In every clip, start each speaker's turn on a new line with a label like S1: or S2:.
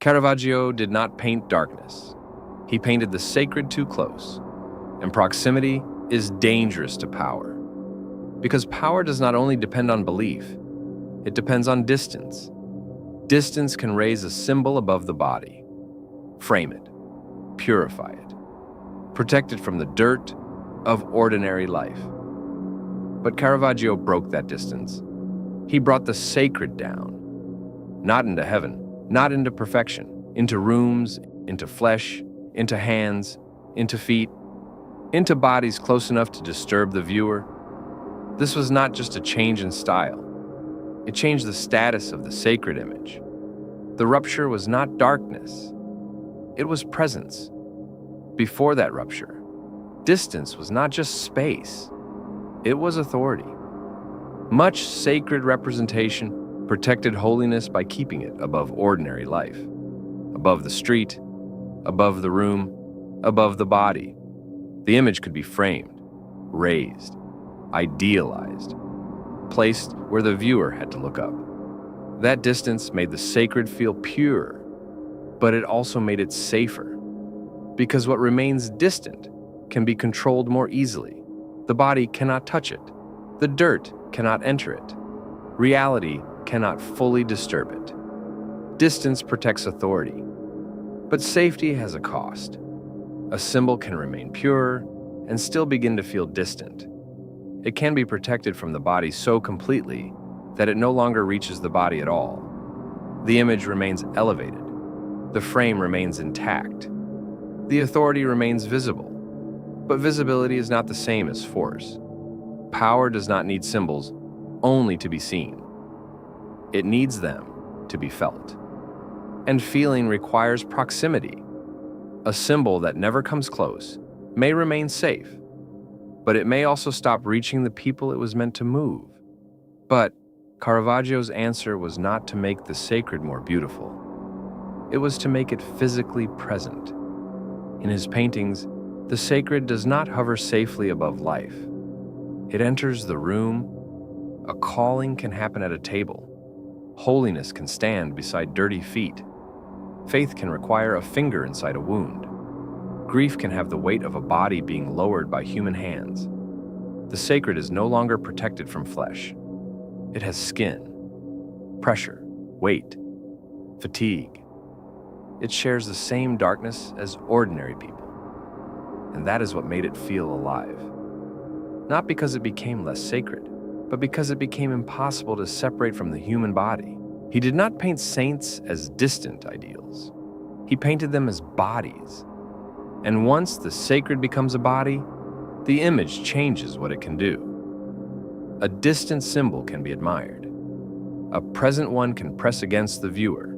S1: Caravaggio did not paint darkness. He painted the sacred too close, and proximity is dangerous to power. Because power does not only depend on belief, it depends on distance. Distance can raise a symbol above the body, frame it, purify it, protect it from the dirt of ordinary life. But Caravaggio broke that distance. He brought the sacred down, not into heaven, not into perfection, into rooms, into flesh, into hands, into feet, into bodies close enough to disturb the viewer. This was not just a change in style. It changed the status of the sacred image. The rupture was not darkness. It was presence. Before that rupture, distance was not just space. It was authority. Much sacred representation protected holiness by keeping it above ordinary life, above the street, above the room, above the body. The image could be framed, raised, idealized, placed where the viewer had to look up. That distance made the sacred feel pure, but it also made it safer. Because what remains distant can be controlled more easily. The body cannot touch it. The dirt cannot enter it. Reality cannot fully disturb it. Distance protects authority, but safety has a cost. A symbol can remain pure and still begin to feel distant. It can be protected from the body so completely that it no longer reaches the body at all. The image remains elevated. The frame remains intact. The authority remains visible. But visibility is not the same as force. Power does not need symbols only to be seen. It needs them to be felt. And feeling requires proximity. A symbol that never comes close may remain safe, but it may also stop reaching the people it was meant to move. But Caravaggio's answer was not to make the sacred more beautiful. It was to make it physically present. In his paintings, the sacred does not hover safely above life. It enters the room. A calling can happen at a table. Holiness can stand beside dirty feet. Faith can require a finger inside a wound. Grief can have the weight of a body being lowered by human hands. The sacred is no longer protected from flesh. It has skin, pressure, weight, fatigue. It shares the same darkness as ordinary people. And that is what made it feel alive. Not because it became less sacred, but because it became impossible to separate from the human body. He did not paint saints as distant ideals. He painted them as bodies. And once the sacred becomes a body, the image changes what it can do. A distant symbol can be admired. A present one can press against the viewer.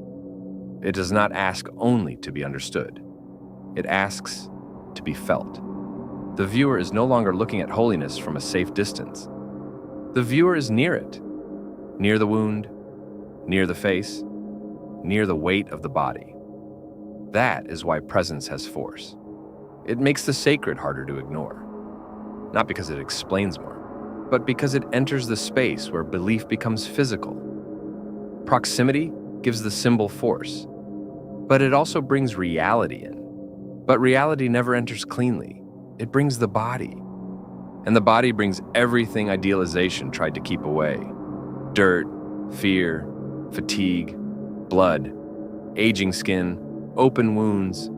S1: It does not ask only to be understood. It asks to be felt. The viewer is no longer looking at holiness from a safe distance. The viewer is near it, near the wound, near the face, near the weight of the body. That is why presence has force. It makes the sacred harder to ignore. Not because it explains more, but because it enters the space where belief becomes physical. Proximity gives the symbol force, but it also brings reality in. But reality never enters cleanly. It brings the body. And the body brings everything idealization tried to keep away. Dirt, fear, fatigue, blood, aging skin, open wounds,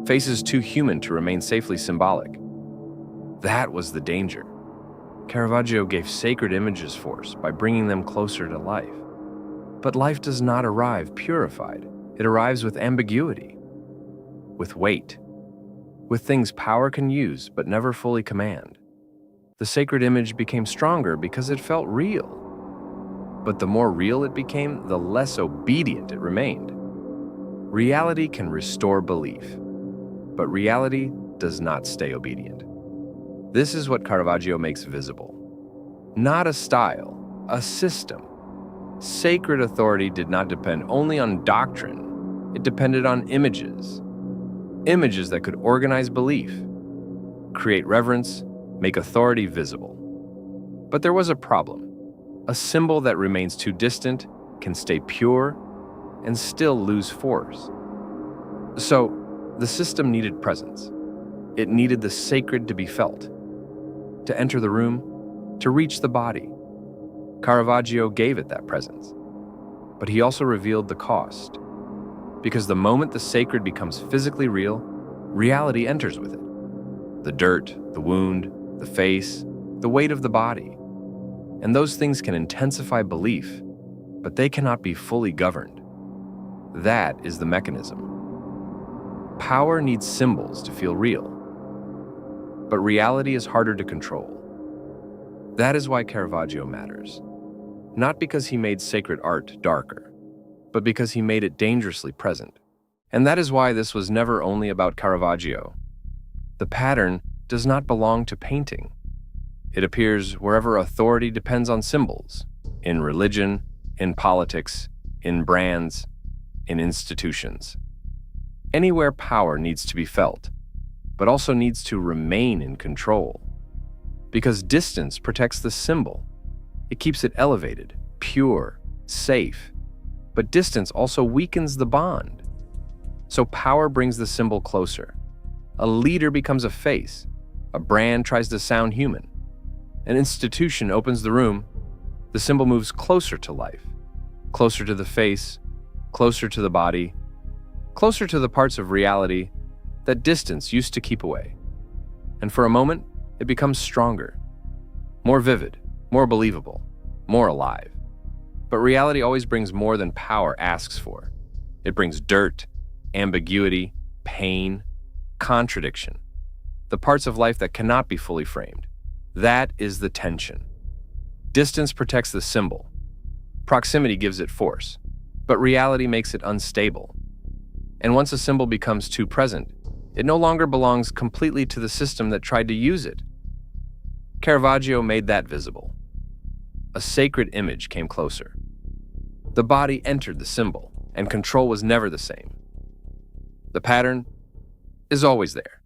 S1: faces too human to remain safely symbolic. That was the danger. Caravaggio gave sacred images force by bringing them closer to life. But life does not arrive purified. It arrives with ambiguity, with weight, with things power can use but never fully command. The sacred image became stronger because it felt real. But the more real it became, the less obedient it remained. Reality can restore belief, but reality does not stay obedient. This is what Caravaggio makes visible. Not a style, a system. Sacred authority did not depend only on doctrine. It depended on images. Images that could organize belief, create reverence, make authority visible. But there was a problem. A symbol that remains too distant can stay pure and still lose force. So, the system needed presence. It needed the sacred to be felt, to enter the room, to reach the body. Caravaggio gave it that presence. But he also revealed the cost. Because the moment the sacred becomes physically real, reality enters with it. The dirt, the wound, the face, the weight of the body. And those things can intensify belief, but they cannot be fully governed. That is the mechanism. Power needs symbols to feel real, but reality is harder to control. That is why Caravaggio matters. Not because he made sacred art darker, but because he made it dangerously present. And that is why this was never only about Caravaggio. The pattern does not belong to painting. It appears wherever authority depends on symbols, in religion, in politics, in brands, in institutions. Anywhere power needs to be felt, but also needs to remain in control. Because distance protects the symbol. It keeps it elevated, pure, safe. But distance also weakens the bond. So power brings the symbol closer. A leader becomes a face. A brand tries to sound human. An institution opens the room. The symbol moves closer to life, closer to the face, closer to the body, closer to the parts of reality that distance used to keep away. And for a moment, it becomes stronger, more vivid, more believable, more alive. But reality always brings more than power asks for. It brings dirt, ambiguity, pain, contradiction, the parts of life that cannot be fully framed. That is the tension. Distance protects the symbol. Proximity gives it force, but reality makes it unstable. And once a symbol becomes too present, it no longer belongs completely to the system that tried to use it. Caravaggio made that visible. A sacred image came closer. The body entered the symbol, and control was never the same. The pattern is always there.